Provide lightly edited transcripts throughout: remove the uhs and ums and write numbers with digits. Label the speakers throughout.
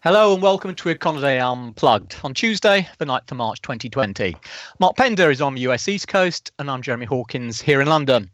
Speaker 1: Hello and welcome to Economy Unplugged on Tuesday, the 9th of March 2020. Mark Pender is on the US East Coast and I'm Jeremy Hawkins here in London.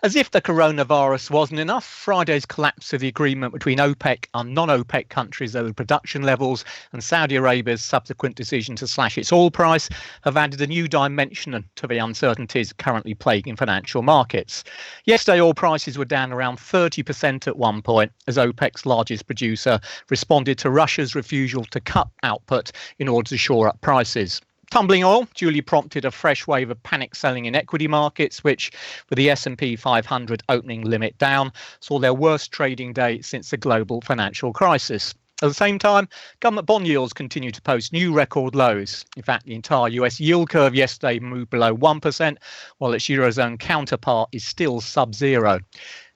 Speaker 1: As if the coronavirus wasn't enough, Friday's collapse of the agreement between OPEC and non-OPEC countries over production levels and Saudi Arabia's subsequent decision to slash its oil price have added a new dimension to the uncertainties currently plaguing financial markets. Yesterday, oil prices were down around 30% at one point as OPEC's largest producer responded to Russia's refusal to cut output in order to shore up prices. Tumbling oil duly prompted a fresh wave of panic selling in equity markets, which, with the S&P 500 opening limit down, saw their worst trading day since the global financial crisis. At the same time, government bond yields continue to post new record lows. In fact, the entire US yield curve yesterday moved below 1%, while its Eurozone counterpart is still sub-zero.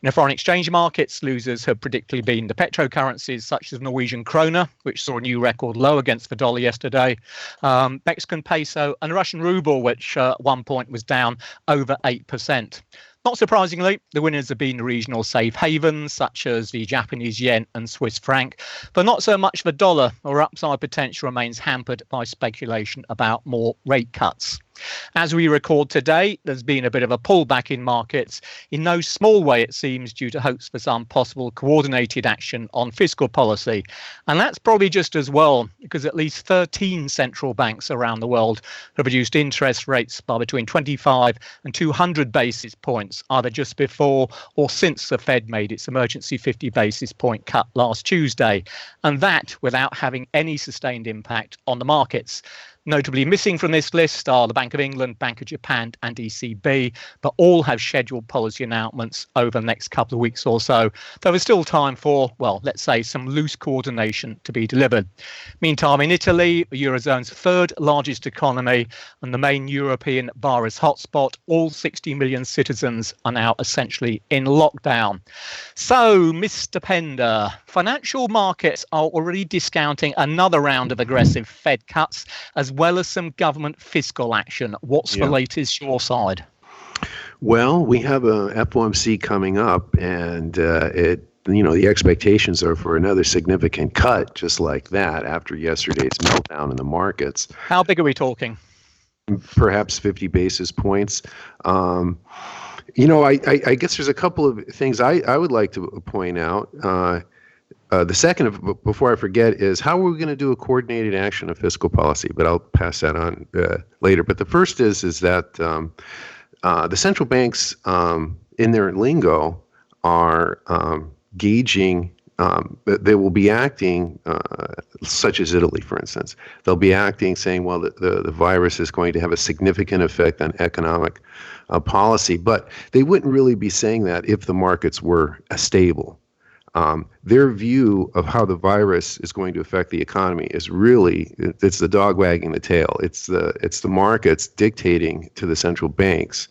Speaker 1: In the foreign exchange markets, losers have predictably been the petrocurrencies such as Norwegian krona, which saw a new record low against the dollar yesterday, Mexican peso and Russian ruble, which at one point was down over 8%. Not surprisingly, the winners have been the regional safe havens such as the Japanese yen and Swiss franc, but not so much the dollar, or upside potential remains hampered by speculation about more rate cuts. As we record today, there's been a bit of a pullback in markets, in no small way it seems due to hopes for some possible coordinated action on fiscal policy. And that's probably just as well, because at least 13 central banks around the world have reduced interest rates by between 25 and 200 basis points, either just before or since the Fed made its emergency 50 basis point cut last Tuesday, and that without having any sustained impact on the markets. Notably missing from this list are the Bank of England, Bank of Japan and ECB, but all have scheduled policy announcements over the next couple of weeks or so. Though there's still time for, well, let's say some loose coordination to be delivered. Meantime, in Italy, the Eurozone's third largest economy and the main European virus hotspot, all 60 million citizens are now essentially in lockdown. So, Mr. Pender, financial markets are already discounting another round of aggressive Fed cuts, as well as some government fiscal action. What's the latest your side?
Speaker 2: Well, we have a FOMC coming up, and the expectations are for another significant cut, just like that, after yesterday's meltdown in the markets.
Speaker 1: How big are we talking?
Speaker 2: Perhaps 50 basis points. I guess there's a couple of things I would like to point out. The second, before I forget, is how are we going to do a coordinated action of fiscal policy? But I'll pass that on later. But the first is that the central banks, in their lingo, are gauging. They will be acting, such as Italy, for instance. They'll be acting, saying, well, the virus is going to have a significant effect on economic policy. But they wouldn't really be saying that if the markets were stable. Their view of how the virus is going to affect the economy is really, it's the dog wagging the tail. It's the markets dictating to the central banks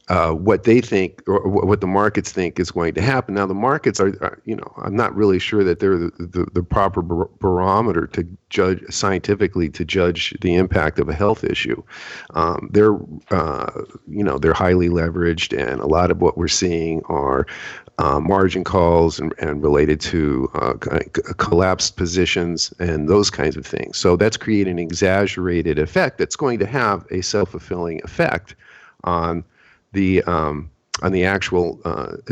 Speaker 2: what they think or what the markets think is going to happen. Now, the markets are I'm not really sure that they're the proper barometer to judge scientifically to judge the impact of a health issue. They're highly leveraged, and a lot of what we're seeing are margin calls and related to collapsed positions and those kinds of things. So that's creating an exaggerated effect that's going to have a self-fulfilling effect on the actual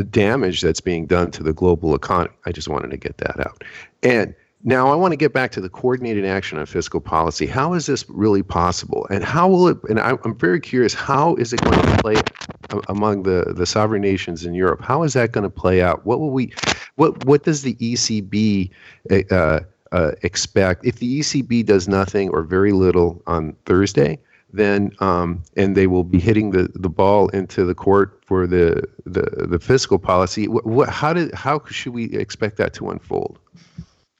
Speaker 2: damage that's being done to the global economy. I just wanted to get that out. And now I want to get back to the coordinated action on fiscal policy. How is this really possible? And how will it, and I'm very curious, how is it going to play among the sovereign nations in Europe? How is that going to play out? What does the ECB expect? If the ECB does nothing or very little on Thursday, then and they will be hitting the ball into the court for the fiscal policy. How should we expect that to unfold?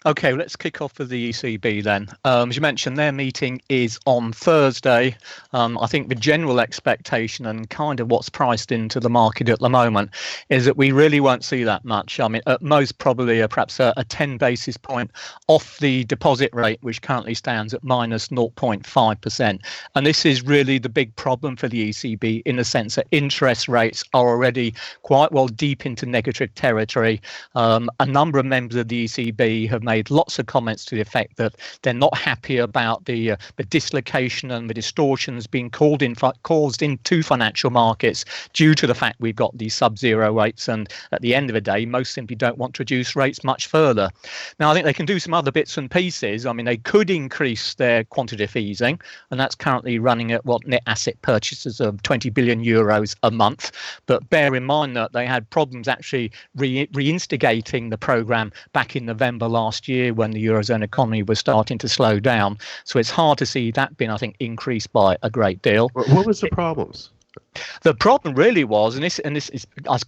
Speaker 1: Okay, let's kick off with the ECB then. As you mentioned, their meeting is on Thursday. I think the general expectation and kind of what's priced into the market at the moment is that we really won't see that much. I mean, at most probably perhaps a 10 basis point off the deposit rate, which currently stands at minus 0.5%. And this is really the big problem for the ECB in the sense that interest rates are already quite well deep into negative territory. A number of members of the ECB have made made lots of comments to the effect that they're not happy about the dislocation and the distortions being caused into financial markets due to the fact we've got these sub-zero rates, and at the end of the day, most simply don't want to reduce rates much further. Now, I think they can do some other bits and pieces. I mean, they could increase their quantitative easing, and that's currently running at net asset purchases of 20 billion euros a month. But bear in mind that they had problems actually reinstigating the program back in November last year when the Eurozone economy was starting to slow down. So it's hard to see that being, I think, increased by a great deal.
Speaker 2: What was the problems?
Speaker 1: The problem really was, and this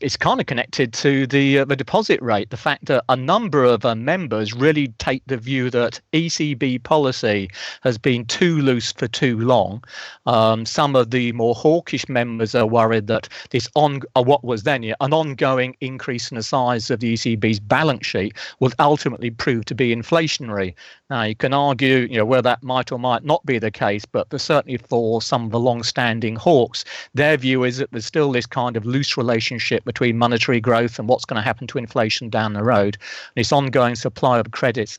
Speaker 1: is kind of connected to the deposit rate, the fact that a number of members really take the view that ECB policy has been too loose for too long. Some of the more hawkish members are worried that what was then an ongoing increase in the size of the ECB's balance sheet will ultimately prove to be inflationary. Now, you can argue, whether that might or might not be the case, but certainly for some of the long-standing hawks, their view is that there's still this kind of loose relationship between monetary growth and what's going to happen to inflation down the road. And this ongoing supply of credit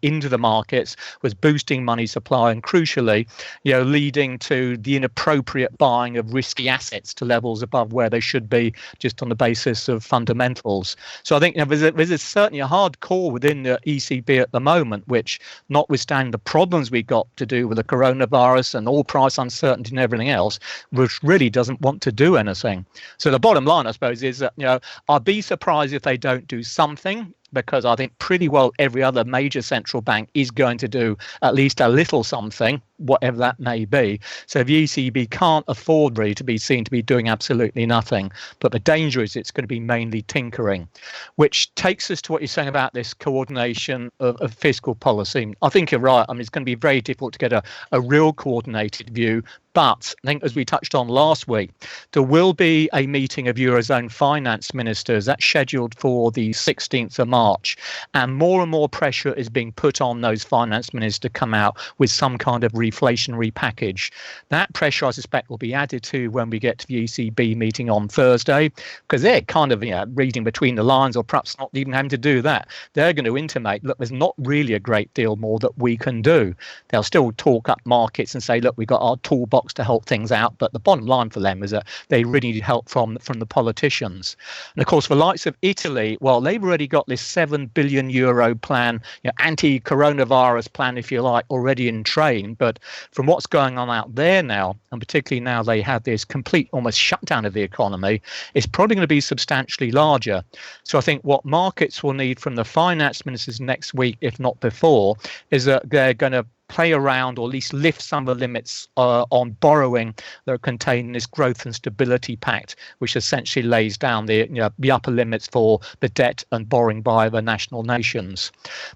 Speaker 1: into the markets was boosting money supply and, crucially, leading to the inappropriate buying of risky assets to levels above where they should be just on the basis of fundamentals. So I think there's certainly a hard core within the ECB at the moment, which, notwithstanding the problems we've got to do with the coronavirus and oil price uncertainty and everything else, which really doesn't want to do anything. So the bottom line, I suppose, is that I'd be surprised if they don't do something, because I think pretty well every other major central bank is going to do at least a little something, whatever that may be. So the ECB can't afford really to be seen to be doing absolutely nothing. But the danger is it's going to be mainly tinkering, which takes us to what you're saying about this coordination of fiscal policy. I think you're right. I mean, it's going to be very difficult to get a real coordinated view. But I think, as we touched on last week, there will be a meeting of Eurozone finance ministers that's scheduled for the 16th of March. And more pressure is being put on those finance ministers to come out with some kind of reflationary package. That pressure, I suspect, will be added to when we get to the ECB meeting on Thursday, because they're kind of reading between the lines, or perhaps not even having to do that. They're going to intimate, look, there's not really a great deal more that we can do. They'll still talk up markets and say, look, we've got our toolbox to help things out, but the bottom line for them is that they really need help from the politicians. And of course, the likes of Italy, well, they've already got this 7 billion euro plan, anti-coronavirus plan, if you like, already in train. But from what's going on out there now, and particularly now they have this complete almost shutdown of the economy, it's probably going to be substantially larger. So I think what markets will need from the finance ministers next week, if not before, is that they're going to play around, or at least lift some of the limits on borrowing that are contained in this Growth and Stability Pact, which essentially lays down the upper limits for the debt and borrowing by the national nations.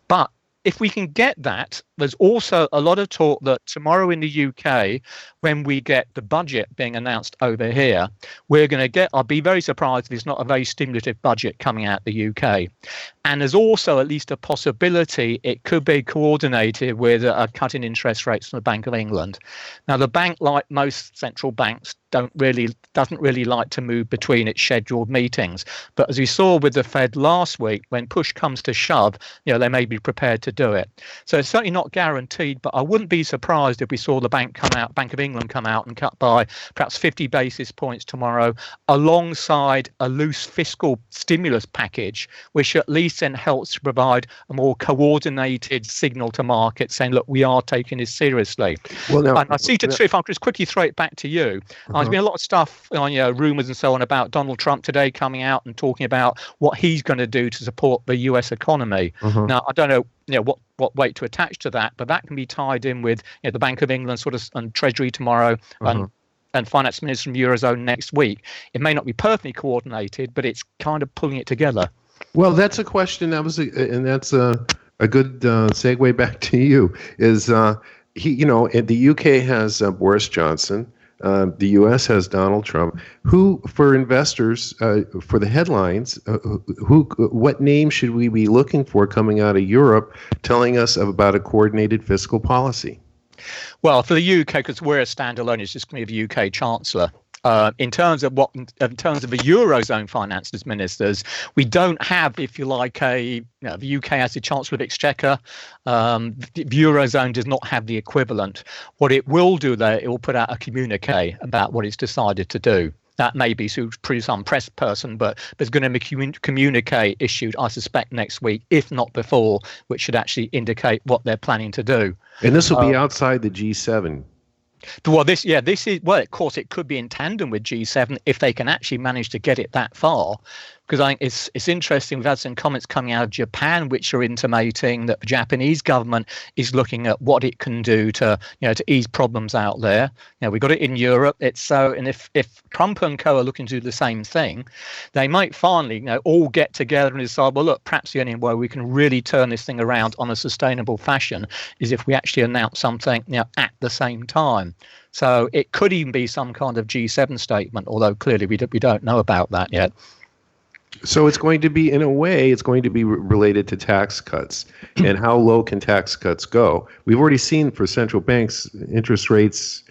Speaker 1: But if we can get that, there's also a lot of talk that tomorrow in the UK, when we get the budget being announced over here, we're going to get, I'll be very surprised if it's not a very stimulative budget coming out the UK. And there's also at least a possibility it could be coordinated with a cut in interest rates from the Bank of England. Now, the bank, like most central banks, doesn't really like to move between its scheduled meetings. But as we saw with the Fed last week, when push comes to shove, they may be prepared to do it. So it's certainly not guaranteed, but I wouldn't be surprised if we saw the Bank of England come out and cut by perhaps 50 basis points tomorrow, alongside a loose fiscal stimulus package, which at least then helps to provide a more coordinated signal to markets saying, look, we are taking this seriously. Well, now, and I see if I could just quickly throw it back to you. There's been a lot of stuff on rumours and so on about Donald Trump today coming out and talking about what he's going to do to support the US economy. Now, I don't know what weight to attach to that, but that can be tied in with the Bank of England and Treasury tomorrow and finance ministers from Eurozone next week. It may not be perfectly coordinated, but it's kind of pulling it together.
Speaker 2: Well, that's a question and that's a good segue back to you. Is the UK has Boris Johnson. The U.S. has Donald Trump. Who, for investors, for the headlines, what name should we be looking for coming out of Europe telling us about a coordinated fiscal policy?
Speaker 1: Well, for the UK, because we're a standalone, it's just going to be the UK Chancellor. In terms of the Eurozone finances ministers, we don't have, if you like, the UK has the Chancellor of Exchequer. The Eurozone does not have the equivalent. What it will do, though, it will put out a communique about what it's decided to do. That may be through some press person, but there's going to be a communique issued, I suspect, next week, if not before, which should actually indicate what they're planning to do.
Speaker 2: And this will be outside the G7.
Speaker 1: Well, this is, well, of course, it could be in tandem with G7 if they can actually manage to get it that far. Because I think it's interesting. We've had some comments coming out of Japan, which are intimating that the Japanese government is looking at what it can do to ease problems out there. We've got it in Europe. It's so, and if Trump and co are looking to do the same thing, they might finally, all get together and decide, well, look, perhaps the only way we can really turn this thing around on a sustainable fashion is if we actually announce something, at the same time. So it could even be some kind of G7 statement, although clearly we don't know about that yet.
Speaker 2: So it's going to be, in a way, it's going to be related to tax cuts and how low can tax cuts go. We've already seen for central banks, interest rates,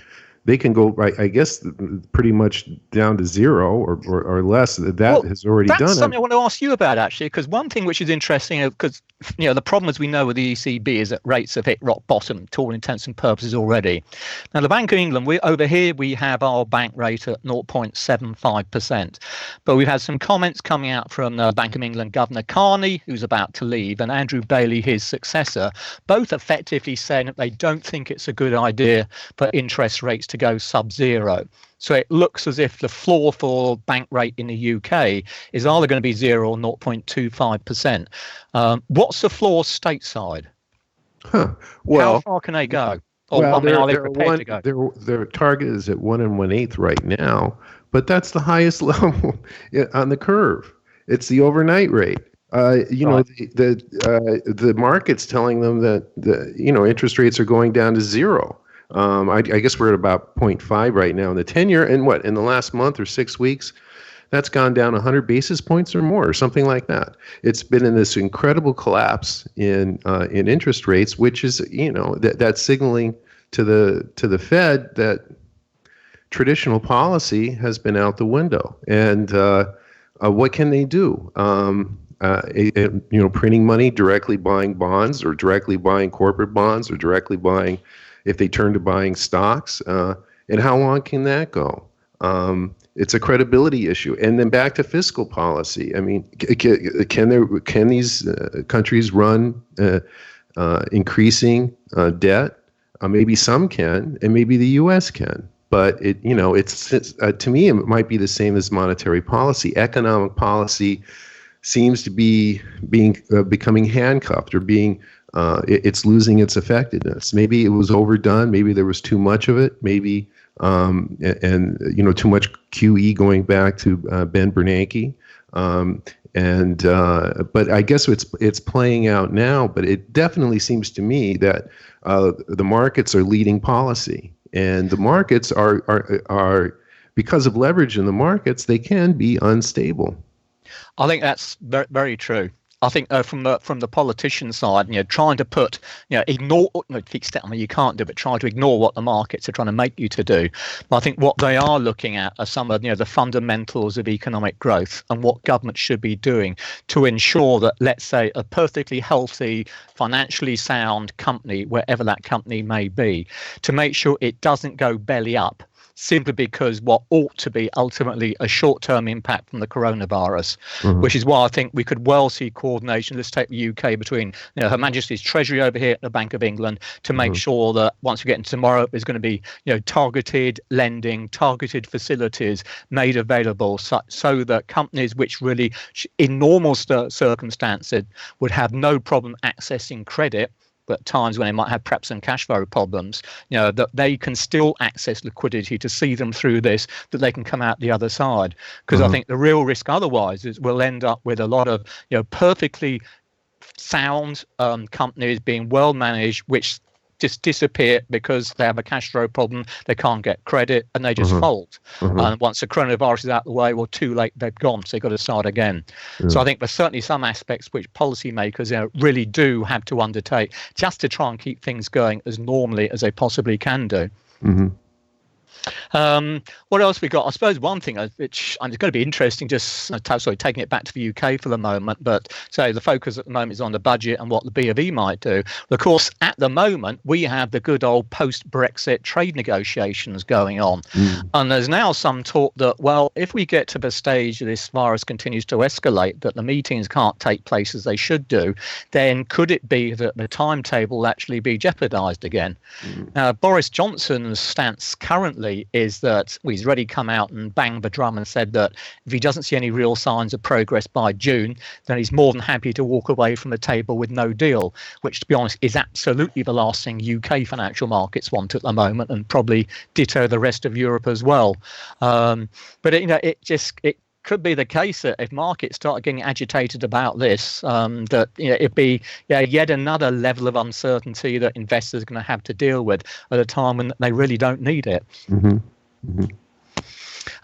Speaker 2: they can go, I guess, pretty much down to zero or less. That has already done it.
Speaker 1: That's something I want to ask you about, actually, because one thing which is interesting, because the problem, as we know with the ECB, is that rates have hit rock bottom to all intents and purposes already. Now, the Bank of England, over here, we have our bank rate at 0.75%. But we've had some comments coming out from Bank of England Governor Carney, who's about to leave, and Andrew Bailey, his successor, both effectively saying that they don't think it's a good idea for interest rates to go sub-zero. So it looks as if the floor for bank rate in the UK is either going to be 0 or 0.25%. What's the floor stateside?
Speaker 2: Well,
Speaker 1: how far can they go?
Speaker 2: Are they prepared to go? Their target is at 1 1/8 right now, but that's the highest level on the curve. It's the overnight rate. The market's telling them that interest rates are going down to 0. I guess we're at about 0.5 right now in the 10-year, and in the last month or 6 weeks, that's gone down 100 basis points or more, or something like that. It's been in this incredible collapse in interest rates, which is that's signaling to the Fed that traditional policy has been out the window. And what can they do? Printing money, directly buying bonds, or directly buying corporate bonds, or directly buying, if they turn to buying stocks, and how long can that go? It's a credibility issue. And then back to fiscal policy. I mean, can these countries run increasing debt? Maybe some can, and maybe the U.S. can. But it's to me, it might be the same as monetary policy. Economic policy seems to be becoming handcuffed, or it's losing its effectiveness. Maybe it was overdone. Maybe there was too much of it. Maybe too much QE, going back to Ben Bernanke. But I guess it's playing out now. But it definitely seems to me that the markets are leading policy, and the markets are because of leverage in the markets, they can be unstable.
Speaker 1: I think that's very, very true. I think from the politician side, trying to ignore, you can't do, but try to ignore what the markets are trying to make you to do. But I think what they are looking at are some of the fundamentals of economic growth and what government should be doing to ensure that, let's say, a perfectly healthy, financially sound company, wherever that company may be, to make sure it doesn't go belly up, simply because what ought to be ultimately a short-term impact from the coronavirus, which is why I think we could well see coordination. Let's take the UK between Her Majesty's Treasury over here at the Bank of England to make sure that once we get into tomorrow, there's going to be targeted lending, targeted facilities made available so that companies which really, in normal circumstances, would have no problem accessing credit, but times when they might have perhaps some cash flow problems, that they can still access liquidity to see them through this, that they can come out the other side. Because I think the real risk otherwise is we'll end up with a lot of perfectly sound companies being well managed, which just disappear because they have a cash flow problem, they can't get credit, and they just fold. And once the coronavirus is out of the way, well, too late, they've gone, so they've got to start again. So I think there's certainly some aspects which policymakers really do have to undertake just to try and keep things going as normally as they possibly can do. What else we got? I suppose one thing which and it's going to be interesting, just taking it back to the UK for the moment, but so the focus at the moment is on the budget and what the B of E might do. But of course, at the moment, we have the good old post-Brexit trade negotiations going on. And there's now some talk that, well, if we get to the stage this virus continues to escalate, that the meetings can't take place as they should do, then could it be that the timetable will actually be jeopardised again? Now, Boris Johnson's stance currently is that he's already come out and banged the drum and said that if he doesn't see any real signs of progress by June, then he's more than happy to walk away from the table with no deal, which, to be honest, is absolutely the last thing UK financial markets want at the moment, and probably ditto the rest of Europe as well. But it could be the case that if markets start getting agitated about this, that it'd be yet another level of uncertainty that investors are going to have to deal with at a time when they really don't need it.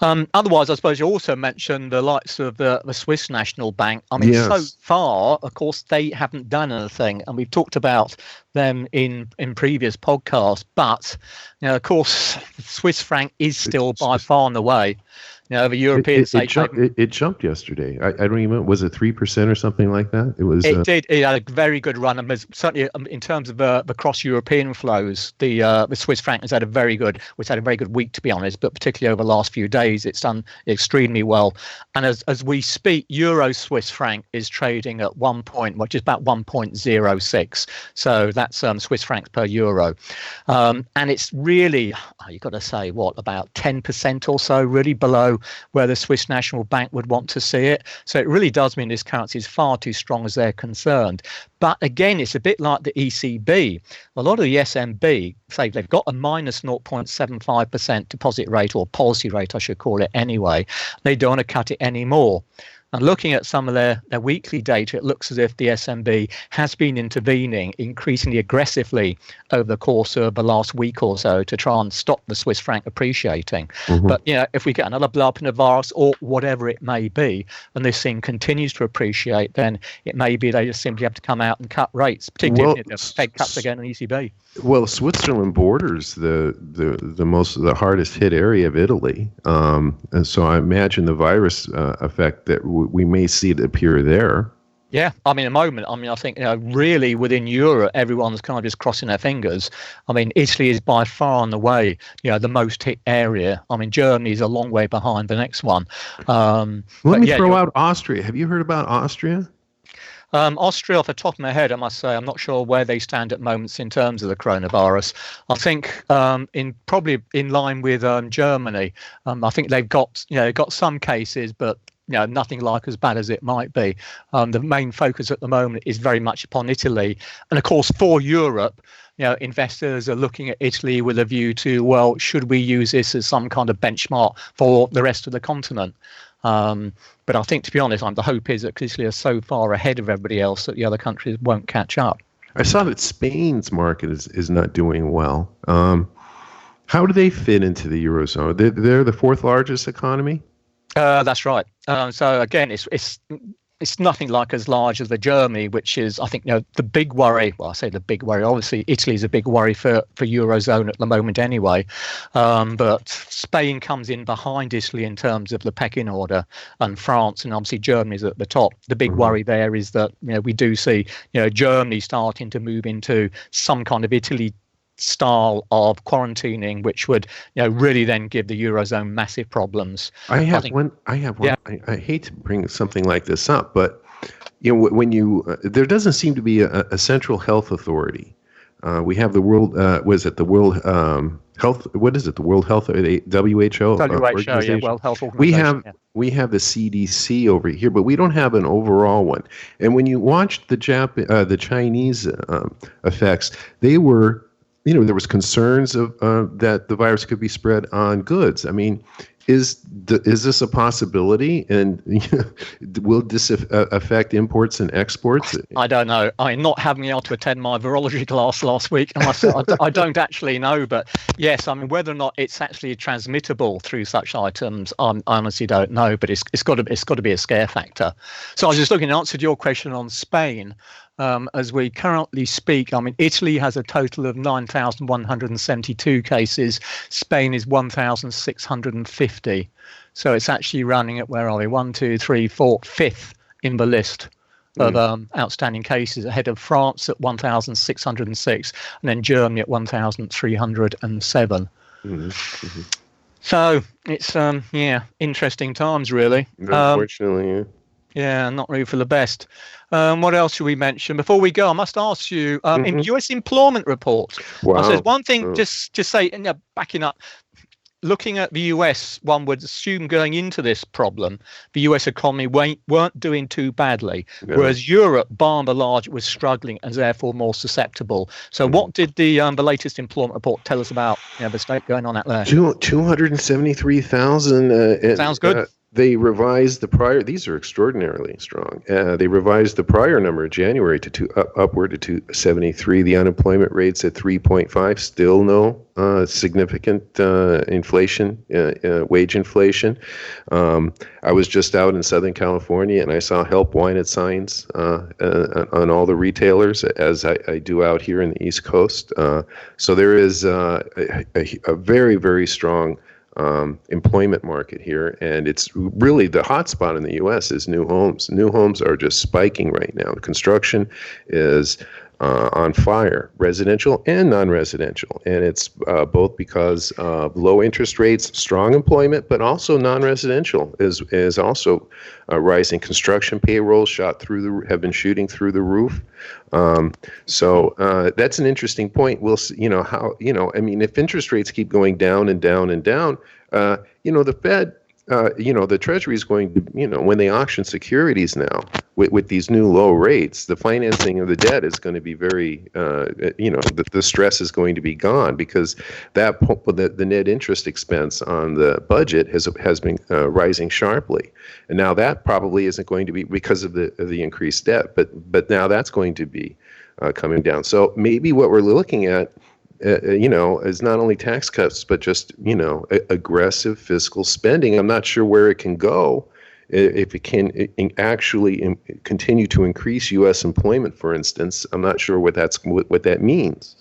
Speaker 1: Otherwise, I suppose you also mentioned the likes of the Swiss National Bank. I mean, so far, of course, they haven't done anything, and we've talked about them in previous podcasts. But of course, the Swiss franc is still by far and away. The European
Speaker 2: it jumped yesterday. I don't even. Was it 3% or something like that? It was.
Speaker 1: It did. It had a very good run, and certainly in terms of the cross-European flows, the Swiss franc has had a very good week, to be honest. But particularly over the last few days, it's done extremely well. And as we speak, Euro Swiss franc is trading at which is about 1.06. So that's Swiss francs per euro, and it's really you've got to say about 10% or so really below where the Swiss National Bank would want to see it. So it really does mean this currency is far too strong as they're concerned. But again, it's a bit like the ECB. A lot of the SNB say they've got a minus 0.75% deposit rate, or policy rate, I should call it anyway. They don't want to cut it anymore. And looking at some of their weekly data, it looks as if the SNB has been intervening increasingly aggressively over the course of the last week or so to try and stop the Swiss franc appreciating. But if we get another blow up in the virus or whatever it may be, and this thing continues to appreciate, then it may be they just simply have to come out and cut rates, particularly if the Fed cuts again on ECB.
Speaker 2: Well, Switzerland borders the hardest hit area of Italy, and so I imagine the virus effect that we may see it appear there.
Speaker 1: Yeah, I mean, I think really within Europe, everyone's kind of just crossing their fingers. I mean, Italy is by far and away, the most hit area. I mean, Germany is a long way behind the next one.
Speaker 2: Let me throw out Austria. Have you heard about Austria?
Speaker 1: Austria, off the top of my head, I must say, I'm not sure where they stand at moments in terms of the coronavirus. I think probably in line with Germany. I think they've got some cases, but nothing like as bad as it might be. The main focus at the moment is very much upon Italy, and of course for Europe, investors are looking at Italy with a view to, well, should we use this as some kind of benchmark for the rest of the continent? But I think, to be honest, the hope is that Italy is so far ahead of everybody else that the other countries won't catch up.
Speaker 2: I saw that Spain's market is not doing well. How do they fit into the Eurozone? They're the fourth largest economy?
Speaker 1: That's right. So again, it's nothing like as large as the Germany, which is, I think, the big worry. Well, I say the big worry. Obviously, Italy is a big worry for Eurozone at the moment anyway. But Spain comes in behind Italy in terms of the pecking order, and France and obviously Germany is at the top. The big worry there is that we do see Germany starting to move into some kind of Italy style of quarantining, which would really then give the Eurozone massive problems. I have one.
Speaker 2: Yeah. I hate to bring something like this up, but when there doesn't seem to be a central health authority. We have the World the World Health? What is it? The World Health, WHO.
Speaker 1: WHO, World Health Organization.
Speaker 2: We have the CDC over here, but we don't have an overall one. And when you watch the Chinese effects, they were. There was concerns of that the virus could be spread on goods. I mean, is this a possibility? And will this affect imports and exports?
Speaker 1: I don't know. I'm not having able to attend my virology class last week, and I don't actually know. But yes, I mean, whether or not it's actually transmittable through such items, I honestly don't know. But it's got to be a scare factor. So I was just looking. In answer to your question on Spain. as we currently speak. I mean, Italy has a total of 9,172 cases. Spain is 1,650. So it's actually running at, where are we? 1, 2, 3, 4, fifth in the list of outstanding cases, ahead of France at 1,606, and then Germany at 1,307. So it's interesting times, really.
Speaker 2: Unfortunately,
Speaker 1: yeah, not really for the best. What else should we mention before we go? I must ask you, in U.S. employment report.
Speaker 2: Wow.
Speaker 1: So there's one thing, just say, backing up. Looking at the US, one would assume going into this problem, the US economy weren't doing too badly, whereas Europe, by and large, was struggling and therefore more susceptible. So what did the latest employment report tell us about the state going on out there?
Speaker 2: 273,000.
Speaker 1: Sounds good.
Speaker 2: They revised the prior. These are extraordinarily strong. They revised the prior number in January to upward to 273. The unemployment rate's at 3.5. Still no significant inflation, wage inflation. I was just out in Southern California and I saw help wanted signs on all the retailers, as I do out here in the East Coast. So there is a very, very strong employment market here, and it's really the hot spot in the U.S. is new homes. New homes are just spiking right now. Construction is on fire, residential and non-residential, and it's both because of low interest rates, strong employment, but also non-residential is also rising. Construction payrolls have been shooting through the roof. So that's an interesting point. We'll see, if interest rates keep going down and down and down, the Fed, the Treasury is going to, when they auction securities now with these new low rates, the financing of the debt is going to be very, the stress is going to be gone, because the net interest expense on the budget has been rising sharply, and now that probably isn't going to be because of the increased debt, but now that's going to be coming down. So maybe what we're looking at, is not only tax cuts, but just, aggressive fiscal spending. I'm not sure where it can go if it can actually continue to increase U.S. employment, for instance. I'm not sure what that means.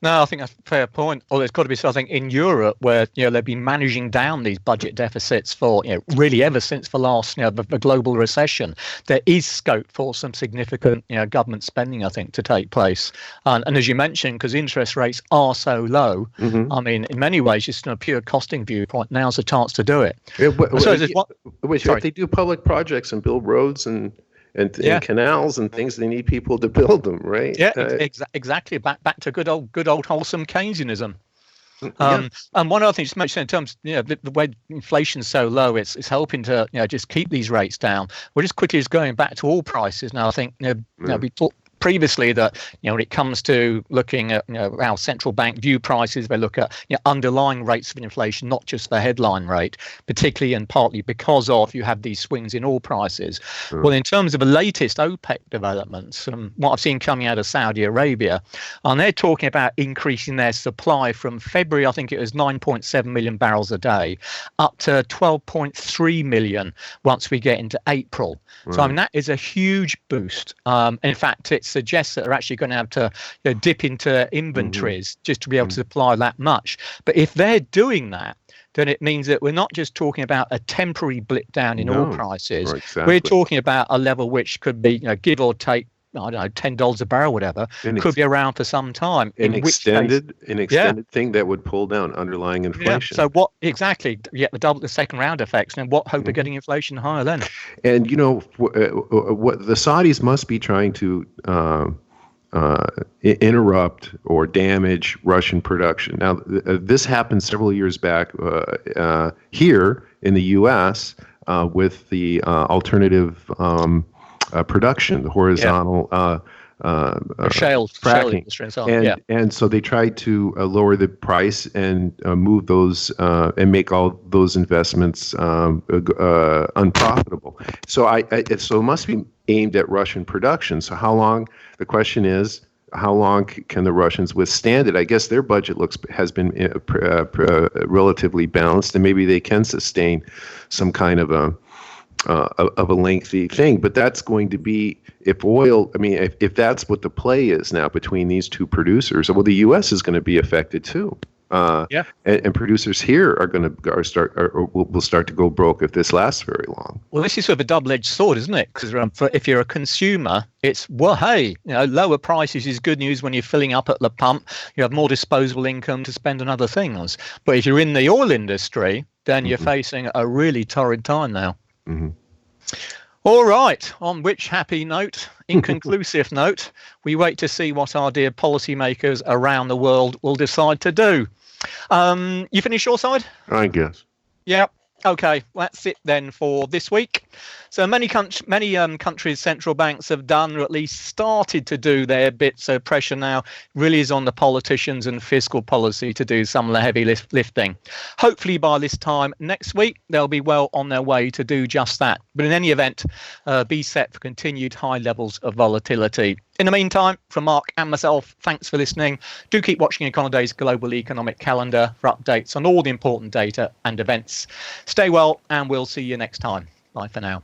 Speaker 1: No, I think that's a fair point. Or there's got to be something in Europe where they've been managing down these budget deficits for really ever since the last the global recession. There is scope for some significant government spending, I think, to take place. And as you mentioned, because interest rates are so low, I mean, in many ways, just from a pure costing viewpoint, now's the chance to do it.
Speaker 2: If they do public projects and build roads and canals and things, they need people to build them, right?
Speaker 1: Yeah, exactly. Back to good old wholesome Keynesianism. And one other thing, just mention in terms, the way inflation's so low, it's helping to just keep these rates down. We're just quickly going back to oil prices now. I think we talked previously that when it comes to looking at how central bank view prices, they look at underlying rates of inflation, not just the headline rate, particularly and partly because of you have these swings in oil prices. Well, in terms of the latest OPEC developments, what I've seen coming out of Saudi Arabia, and they're talking about increasing their supply from February, I think it was 9.7 million barrels a day, up to 12.3 million once we get into April. So I mean that is a huge boost. In fact, it suggests that they're actually going to have to dip into inventories just to be able to supply that much. But if they're doing that, then it means that we're not just talking about a temporary blip down in oil prices.
Speaker 2: Exactly.
Speaker 1: We're talking about a level which could be, give or take, I don't know, $10 a barrel, whatever, could be around for some time.
Speaker 2: An extended thing that would pull down underlying inflation.
Speaker 1: So what exactly? The second round effects, and what hope of getting inflation higher then?
Speaker 2: And what the Saudis must be trying to interrupt or damage Russian production. Now, this happened several years back here in the U.S. With the alternative. Production, the horizontal
Speaker 1: shale
Speaker 2: fracking,
Speaker 1: industry
Speaker 2: and so they tried to lower the price and move those and make all those investments unprofitable. So it must be aimed at Russian production. So the question is, how long can the Russians withstand it? I guess their budget has been relatively balanced, and maybe they can sustain some kind of of a lengthy thing. But that's going to be, if oil, I mean, if that's what the play is now between these two producers, well, the U.S. is going to be affected too. And producers here are going to will start to go broke if this lasts very long.
Speaker 1: Well, this is sort of a double-edged sword, isn't it? Because if you're a consumer, it's, well, hey, lower prices is good news when you're filling up at the pump. You have more disposable income to spend on other things. But if you're in the oil industry, then you're facing a really torrid time now.
Speaker 2: Mm-hmm.
Speaker 1: All right. On which happy note, inconclusive note, we wait to see what our dear policymakers around the world will decide to do. You finished your side?
Speaker 2: I guess.
Speaker 1: Yeah. Okay, that's it then for this week. So many countries' central banks have done, or at least started to do their bit. So pressure now really is on the politicians and fiscal policy to do some of the heavy lifting. Hopefully by this time next week, they'll be well on their way to do just that. But in any event, be set for continued high levels of volatility. In the meantime, from Mark and myself, thanks for listening. Do keep watching Econoday's global economic calendar for updates on all the important data and events. Stay well, and we'll see you next time. Bye for now.